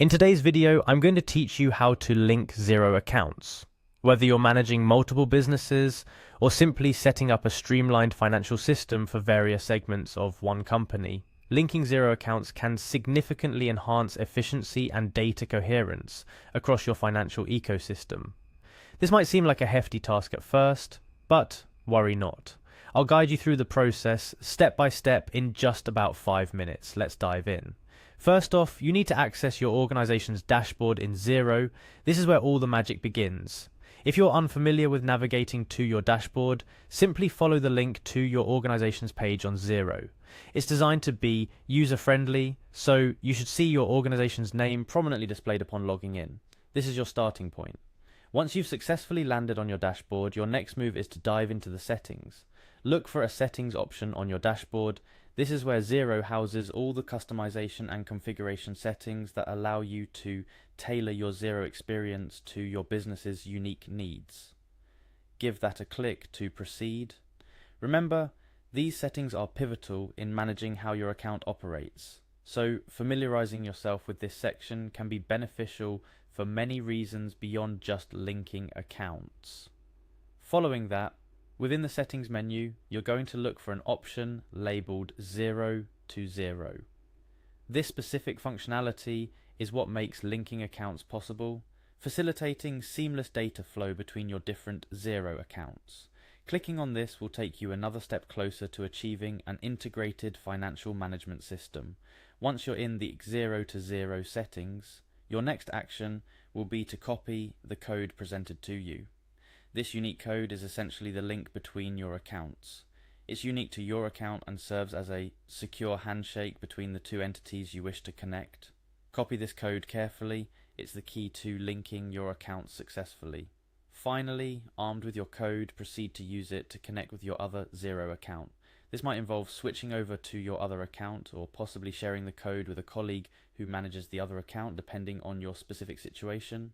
In today's video, I'm going to teach you how to link Xero accounts. Whether you're managing multiple businesses or simply setting up a streamlined financial system for various segments of one company, linking Xero accounts can significantly enhance efficiency and data coherence across your financial ecosystem. This might seem like a hefty task at first, but worry not. I'll guide you through the process step by step in just about 5 minutes. Let's dive in. First off, you need to access your organization's dashboard in Xero. This is where all the magic begins. If you're unfamiliar with navigating to your dashboard, simply follow the link to your organization's page on Xero. It's designed to be user-friendly, so you should see your organization's name prominently displayed upon logging in. This is your starting point. Once you've successfully landed on your dashboard, your next move is to dive into the settings. Look for a settings option on your dashboard. This is where Xero houses all the customization and configuration settings that allow you to tailor your Xero experience to your business's unique needs. Give that a click to proceed. Remember, these settings are pivotal in managing how your account operates, so familiarizing yourself with this section can be beneficial for many reasons beyond just linking accounts. Following that, within the settings menu, you're going to look for an option labeled Xero to Xero. This specific functionality is what makes linking accounts possible, facilitating seamless data flow between your different Xero accounts. Clicking on this will take you another step closer to achieving an integrated financial management system. Once you're in the Xero to Xero settings, your next action will be to copy the code presented to you. This unique code is essentially the link between your accounts. It's unique to your account and serves as a secure handshake between the two entities you wish to connect. Copy this code carefully. It's the key to linking your accounts successfully. Finally, armed with your code, proceed to use it to connect with your other Xero account. This might involve switching over to your other account or possibly sharing the code with a colleague who manages the other account, depending on your specific situation.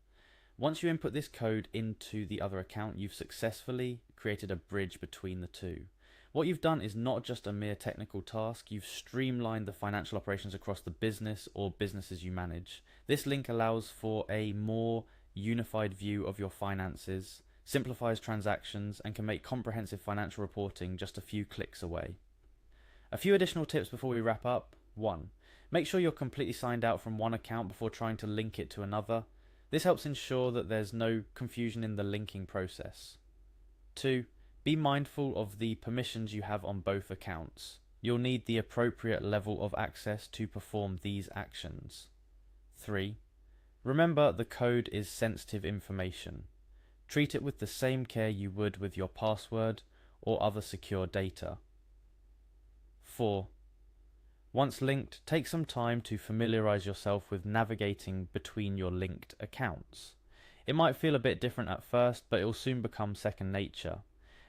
Once you input this code into the other account, you've successfully created a bridge between the two. What you've done is not just a mere technical task, you've streamlined the financial operations across the business or businesses you manage. This link allows for a more unified view of your finances, simplifies transactions, and can make comprehensive financial reporting just a few clicks away. A few additional tips before we wrap up. 1. Make sure you're completely signed out from one account before trying to link it to another. This helps ensure that there's no confusion in the linking process. 2. Be mindful of the permissions you have on both accounts. You'll need the appropriate level of access to perform these actions. 3. Remember, the code is sensitive information. Treat it with the same care you would with your password or other secure data. 4. Once linked, take some time to familiarize yourself with navigating between your linked accounts. It might feel a bit different at first, but it will soon become second nature.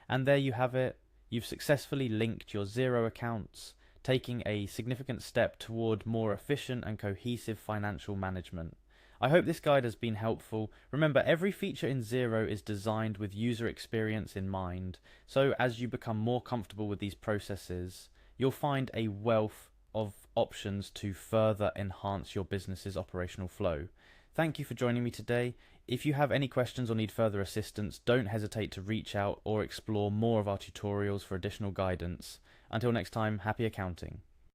And there you have it. You've successfully linked your Xero accounts, taking a significant step toward more efficient and cohesive financial management. I hope this guide has been helpful. Remember, every feature in Xero is designed with user experience in mind, so as you become more comfortable with these processes, you'll find a wealth of options to further enhance your business's operational flow. Thank you for joining me today. If you have any questions or need further assistance, don't hesitate to reach out or explore more of our tutorials for additional guidance. Until next time, happy accounting.